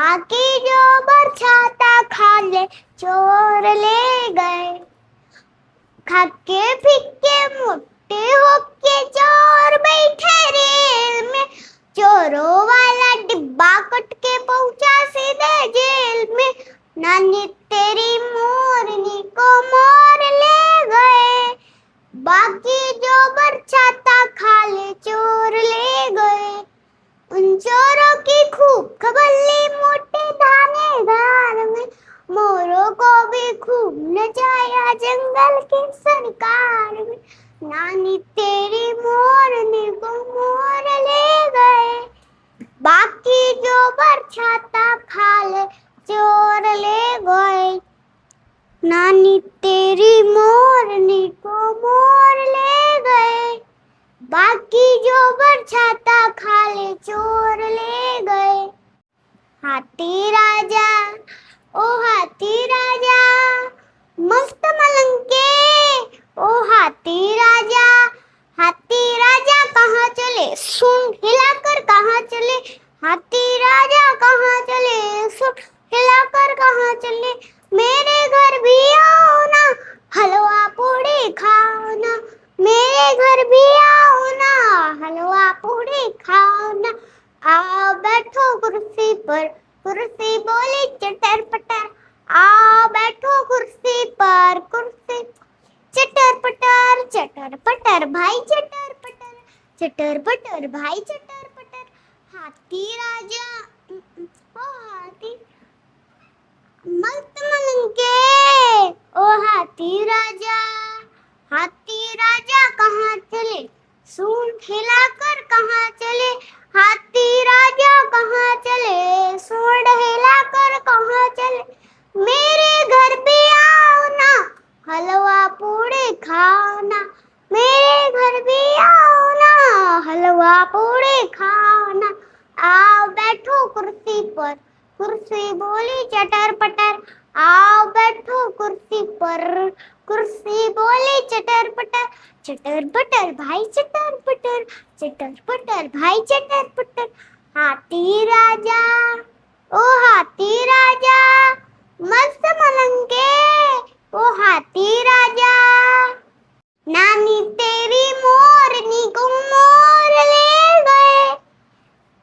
बाकी जो बरछाता खा ले चोर ले गए। खाके फिक्के मोटे होके चोर बैठे रेल में। चोरों वाला डिब्बा कट के पहुंचा सीधे जेल में। नानी तेरी मोरनी को मोर ले गए। बाकी जो बरछाता खा ले चोर ले गए। उन चोरों की खूब खबर ली मोटे थानेदार में। मोरों को भी खूब नचाया जंगल की सरकार में। नानी तेरी मोरनी को मोर ले गए। बाकी जो बरछाता खा ले चोर ले गए। नानी तेरी मोरनी को मोर ले गए। बाकी जो बरछाता खा ले चोर ले गए। हाथी राजा ओ हाथी राजा मस्त मलंग के। ओ हाथी राजा कहाँ चले सूंड हिलाकर कहाँ चले। हाथी राजा कहाँ चले सूंड हिलाकर कहाँ चले। मेरे घर भी आओ ना हलवा पूड़ी खाओ ना। मेरे घर भी आओ ना हलवा पूड़ी खाओ ना। आओ बैठो कुर्सी पर कुर्सी बोली चटर पटर। आओ बैठो कुर्सी पर कुर्सी चटर पटर भाई चटर पटर भाई चटर पटर। हाथी राजा ओ हाथी मस्त मलंग के। ओ हाथी राजा कहाँ चले सूंड हिलाकर कहाँ चले। हाथी राजा कहाँ चले सूंड हिलाकर कहाँ चले। मेरे घर भी आओ ना हलवा पूड़ी खाओ ना। मेरे घर भी आओ ना हलवा पूड़ी खाओ ना। आओ बैठो कुर्सी पर कुर्सी बोली चटर पटर। आओ बैठो कुर्सी पर कुर्सी बोली चटर पटर भाई चटर पटर भाई चटर पटर। हाथी राजा ओ हाथी राजा मस्त मलंग के। ओ हाथी राजा नानी तेरी मोरनी को मोर ले गए।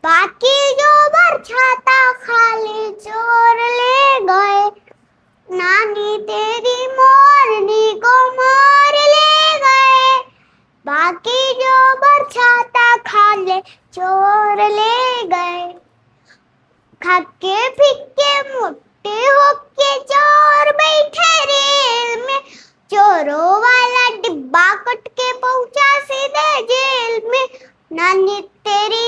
बाकी जो बरछाता खा ले चोर ले गए। नानी तेरी मोरनी को मोर ले गए। बाकी जो बरछाता खा ले चोर ले गए। खाके फिक्के मोटे होके चोर बैठे रेल में। चोरों वाला डिब्बा कट के पहुंचा सीधे जेल में। नानी तेरी